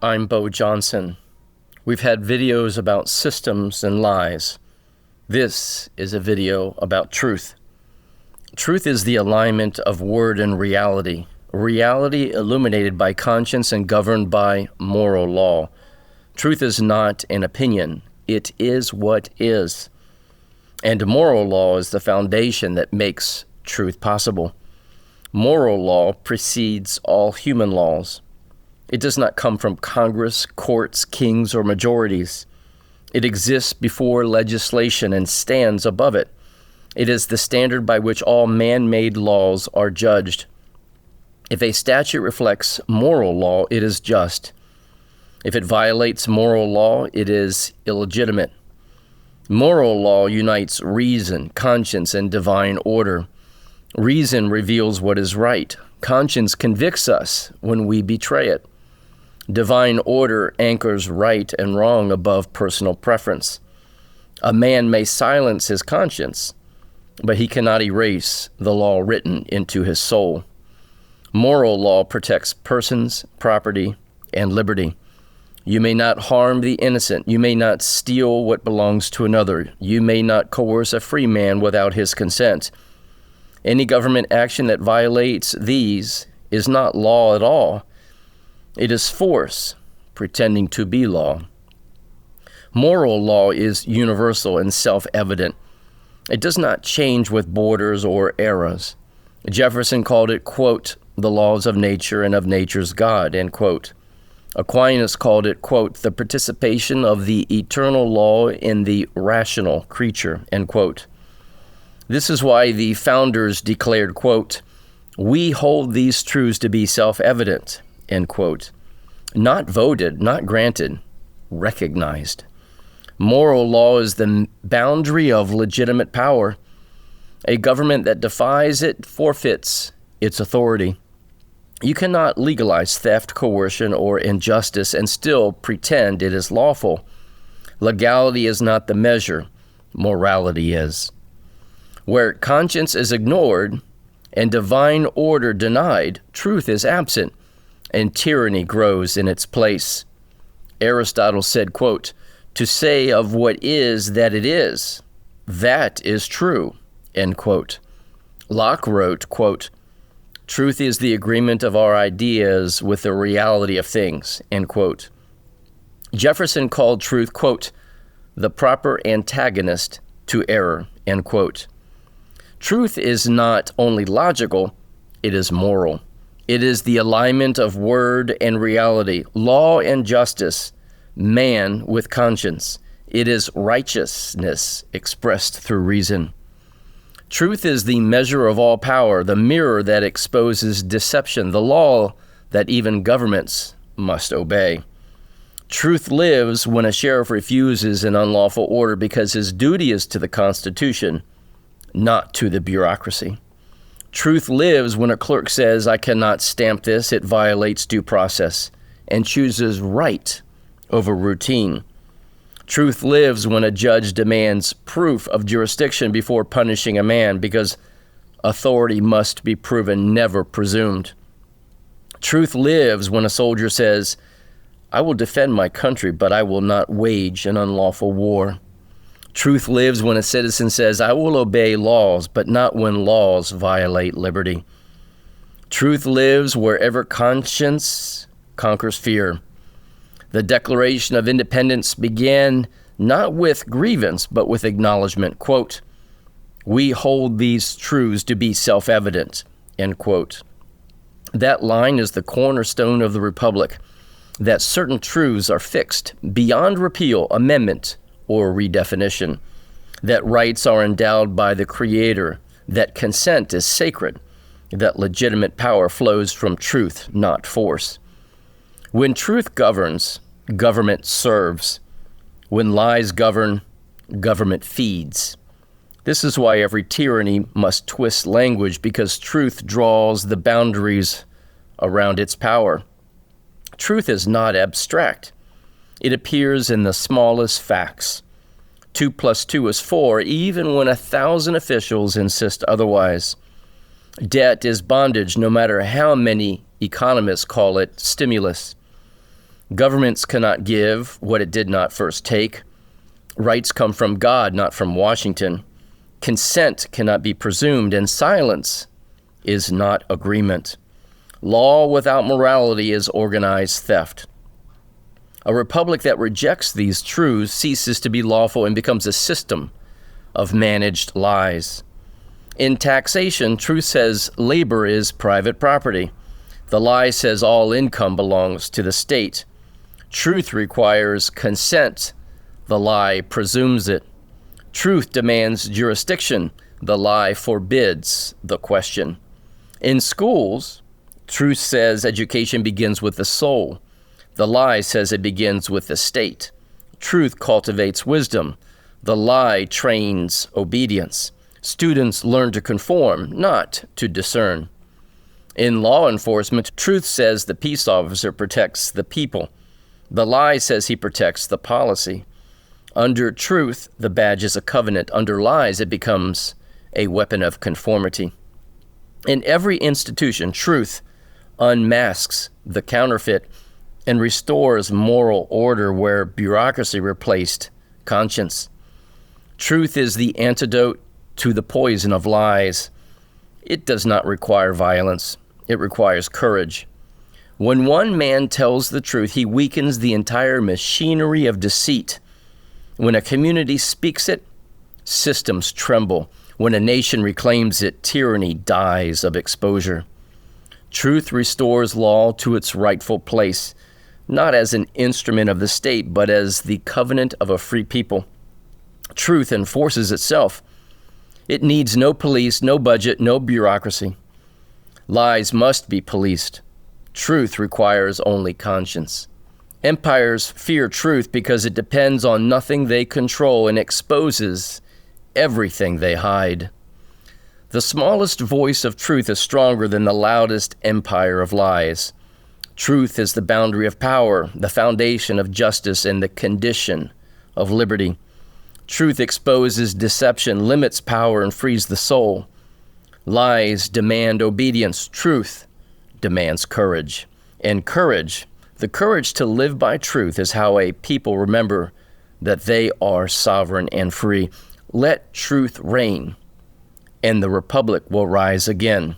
I'm Bo Johnson. We've had videos about systems and lies. This is a video about truth. Truth is the alignment of word and reality. Reality illuminated by conscience and governed by moral law. Truth is not an opinion. It is what is. And moral law is the foundation that makes truth possible. Moral law precedes all human laws. It does not come from Congress, courts, kings, or majorities. It exists before legislation and stands above it. It is the standard by which all man-made laws are judged. If a statute reflects moral law, it is just. If it violates moral law, it is illegitimate. Moral law unites reason, conscience, and divine order. Reason reveals what is right. Conscience convicts us when we betray it. Divine order anchors right and wrong above personal preference. A man may silence his conscience, but he cannot erase the law written into his soul. Moral law protects persons, property, and liberty. You may not harm the innocent. You may not steal what belongs to another. You may not coerce a free man without his consent. Any government action that violates these is not law at all. It is force, pretending to be law. Moral law is universal and self-evident. It does not change with borders or eras. Jefferson called it, quote, the laws of nature and of nature's God, end quote. Aquinas called it, quote, the participation of the eternal law in the rational creature, end quote. This is why the founders declared, quote, we hold these truths to be self-evident, end quote. Not voted, not granted, recognized. Moral law is the boundary of legitimate power. A government that defies it forfeits its authority. You cannot legalize theft, coercion, or injustice and still pretend it is lawful. Legality is not the measure. Morality is. Where conscience is ignored and divine order denied, truth is absent, and tyranny grows in its place. Aristotle said, quote, to say of what is that it is, that is true, end quote. Locke wrote, quote, truth is the agreement of our ideas with the reality of things, end quote. Jefferson called truth, quote, the proper antagonist to error, end quote. Truth is not only logical, it is moral. It is the alignment of word and reality, law and justice, man with conscience. It is righteousness expressed through reason. Truth is the measure of all power, the mirror that exposes deception, the law that even governments must obey. Truth lives when a sheriff refuses an unlawful order because his duty is to the Constitution, not to the bureaucracy. Truth lives when a clerk says, I cannot stamp this, it violates due process, and chooses right over routine. Truth lives when a judge demands proof of jurisdiction before punishing a man because authority must be proven, never presumed. Truth lives when a soldier says, I will defend my country, but I will not wage an unlawful war. Truth lives when a citizen says, I will obey laws, but not when laws violate liberty. Truth lives wherever conscience conquers fear. The Declaration of Independence began not with grievance, but with acknowledgement, quote, we hold these truths to be self-evident, end quote. That line is the cornerstone of the Republic, that certain truths are fixed beyond repeal, amendment, or redefinition, that rights are endowed by the Creator, that consent is sacred, that legitimate power flows from truth, not force. When truth governs, government serves. When lies govern, government feeds. This is why every tyranny must twist language, because truth draws the boundaries around its power. Truth is not abstract. It appears in the smallest facts. 2 + 2 is 4, even when 1,000 officials insist otherwise. Debt is bondage, no matter how many economists call it stimulus. Governments cannot give what it did not first take. Rights come from God, not from Washington. Consent cannot be presumed, and silence is not agreement. Law without morality is organized theft. A republic that rejects these truths ceases to be lawful and becomes a system of managed lies. In taxation, truth says labor is private property. The lie says all income belongs to the state. Truth requires consent. The lie presumes it. Truth demands jurisdiction. The lie forbids the question. In schools, truth says education begins with the soul. The lie says it begins with the state. Truth cultivates wisdom. The lie trains obedience. Students learn to conform, not to discern. In law enforcement, truth says the peace officer protects the people. The lie says he protects the policy. Under truth, the badge is a covenant. Under lies, it becomes a weapon of conformity. In every institution, truth unmasks the counterfeit and restores moral order where bureaucracy replaced conscience. Truth is the antidote to the poison of lies. It does not require violence. It requires courage. When one man tells the truth, he weakens the entire machinery of deceit. When a community speaks it, systems tremble. When a nation reclaims it, tyranny dies of exposure. Truth restores law to its rightful place, not as an instrument of the state, but as the covenant of a free people. Truth enforces itself. It needs no police, no budget, no bureaucracy. Lies must be policed. Truth requires only conscience. Empires fear truth because it depends on nothing they control and exposes everything they hide. The smallest voice of truth is stronger than the loudest empire of lies. Truth is the boundary of power, the foundation of justice, and the condition of liberty. Truth exposes deception, limits power, and frees the soul. Lies demand obedience. Truth demands courage. And courage, the courage to live by truth, is how a people remember that they are sovereign and free. Let truth reign, and the republic will rise again.